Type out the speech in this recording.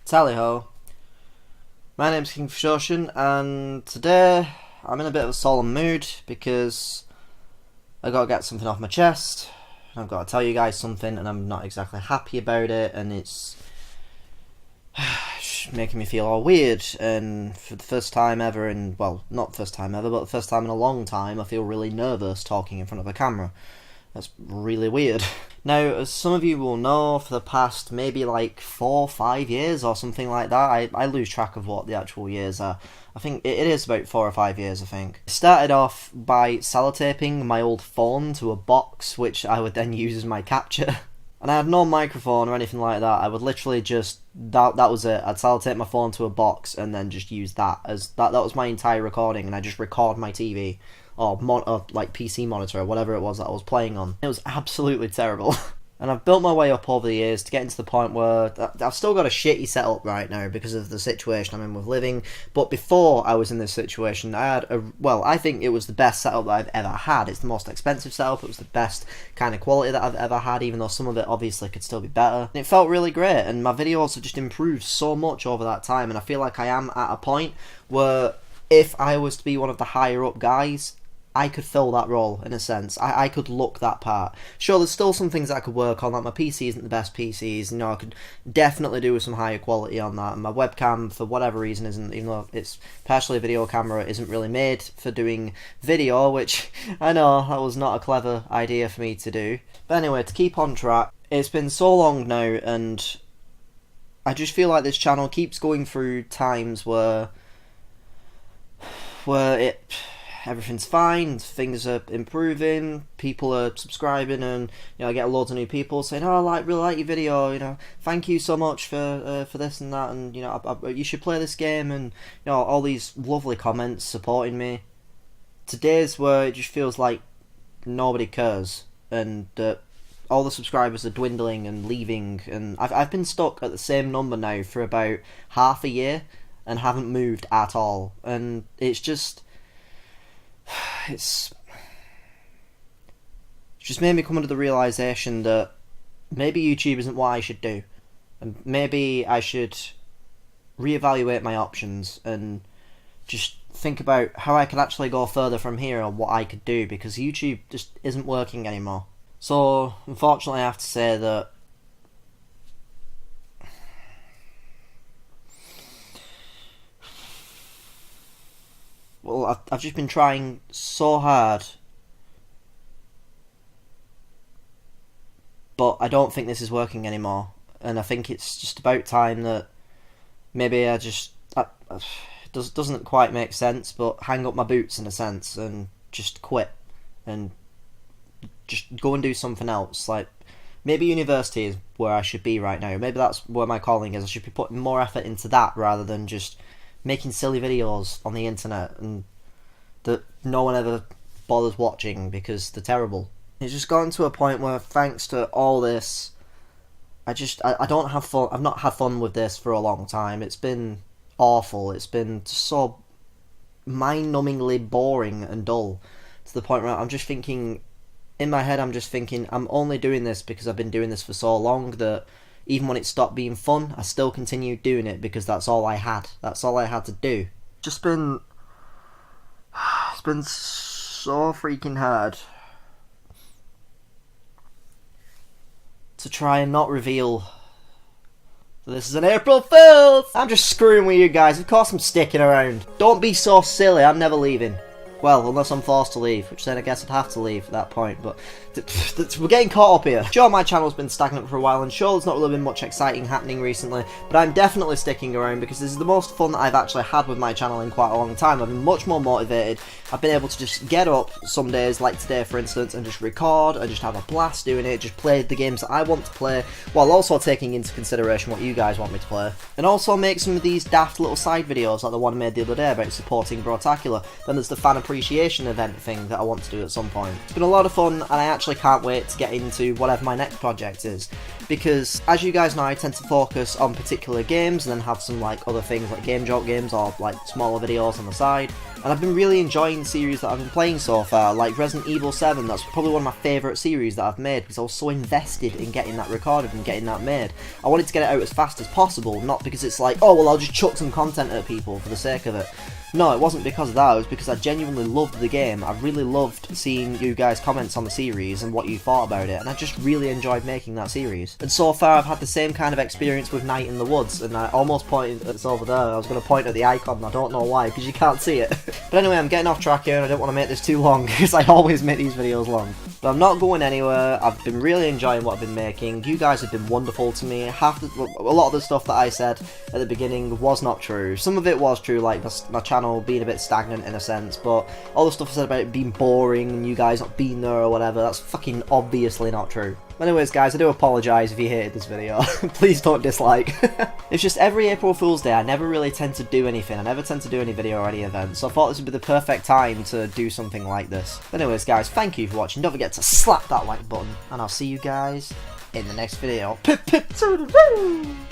Tally ho. My name's KingFishOcean, and today I'm in a bit of a solemn mood because I gotta get something off my chest. I've got to tell you guys something, and I'm not exactly happy about it, and it's making me feel all weird. And for the first time ever, and well, not first time ever, but the first time in a long time, I feel really nervous talking in front of a camera. That's really weird. Now, as some of you will know, for the past maybe like 4 or 5 years or something like that, I lose track of what the actual years are. I think it is about 4 or 5 years, I think. I started off by sellotaping my old phone to a box, which I would then use as my capture. And I had no microphone or anything like that. I would literally just, that was it. I'd sellotape my phone to a box and then just use that as, that was my entire recording, and I just record my TV. Or like PC monitor or whatever it was that I was playing on. It was absolutely terrible. And I've built my way up over the years to get to the point where I've still got a shitty setup right now because of the situation I'm in with living. But before I was in this situation, I had I think it was the best setup that I've ever had. It's the most expensive setup. It was the best kind of quality that I've ever had, even though some of it obviously could still be better. And it felt really great, and my videos have just improved so much over that time. And I feel like I am at a point where if I was to be one of the higher up guys, I could fill that role, in a sense. I could look that part. Sure, there's still some things that I could work on, like my PC isn't the best PCs, I could definitely do with some higher quality on that, and my webcam, for whatever reason, isn't, even though it's partially a video camera, isn't really made for doing video, which, I know, that was not a clever idea for me to do. But anyway, to keep on track, it's been so long now, and I just feel like this channel keeps going through times where everything's fine, things are improving, people are subscribing, and I get loads of new people saying, "Oh, I really like your video. Thank you so much for this and that, and you should play this game," and all these lovely comments supporting me. Today's where it just feels like nobody cares, and all the subscribers are dwindling and leaving, and I've been stuck at the same number now for about half a year and haven't moved at all, and it's just made me come to the realisation that maybe YouTube isn't what I should do, and maybe I should reevaluate my options and just think about how I could actually go further from here and what I could do, because YouTube just isn't working anymore. So unfortunately I have to say that I've just been trying so hard, but I don't think this is working anymore, and I think it's just about time that maybe doesn't quite make sense, but hang up my boots in a sense and just quit and just go and do something else. Like, maybe university is where I should be right now. Maybe that's where my calling is. I should be putting more effort into that rather than just making silly videos on the internet and that no one ever bothers watching because they're terrible. It's just gotten to a point where, thanks to all this, I don't have fun. I've not had fun with this for a long time. It's been awful. It's been so mind-numbingly boring and dull, to the point where I'm just thinking, in my head I'm just thinking, I'm only doing this because I've been doing this for so long that even when it stopped being fun, I still continued doing it because that's all I had. That's all I had to do. It's been so freaking hard to try and not reveal that this is an April Fool's. I'm just screwing with you guys. Of course I'm sticking around. Don't be so silly. I'm never leaving. Well, unless I'm forced to leave, which then I guess I'd have to leave at that point, but we're getting caught up here. Sure, my channel's been stagnant for a while, and sure, there's not really been much exciting happening recently, but I'm definitely sticking around because this is the most fun that I've actually had with my channel in quite a long time. I've been much more motivated. I've been able to just get up some days, like today for instance, and just record and just have a blast doing it, just play the games that I want to play, while also taking into consideration what you guys want me to play. And also make some of these daft little side videos like the one I made the other day about supporting Brotacular. Then there's the fan appreciation event thing that I want to do at some point. It's been a lot of fun, and I actually can't wait to get into whatever my next project is, because as you guys know, I tend to focus on particular games and then have some like other things like game joke games or like smaller videos on the side. And I've been really enjoying the series that I've been playing so far, like Resident Evil 7. That's probably one of my favourite series that I've made, because I was so invested in getting that recorded and getting that made. I wanted to get it out as fast as possible, not because it's like, oh well, I'll just chuck some content at people for the sake of it. No, it wasn't because of that, it was because I genuinely loved the game. I really loved seeing you guys' comments on the series and what you thought about it, and I just really enjoyed making that series. And so far I've had the same kind of experience with Night in the Woods, and I almost pointed, it's over there, I was going to point at the icon and I don't know why, because you can't see it. But anyway, I'm getting off track here and I don't want to make this too long, because I always make these videos long. But I'm not going anywhere, I've been really enjoying what I've been making, you guys have been wonderful to me. A lot of the stuff that I said at the beginning was not true. Some of it was true, like my channel being a bit stagnant in a sense, but all the stuff I said about it being boring and you guys not being there or whatever, that's fucking obviously not true. Anyways guys, I do apologise if you hated this video. Please don't dislike. It's just every April Fool's Day I never really tend to do anything. I never tend to do any video or any event, so I thought this would be the perfect time to do something like this. Anyways guys, thank you for watching. Don't forget to slap that like button, and I'll see you guys in the next video. Pip pip to the woo!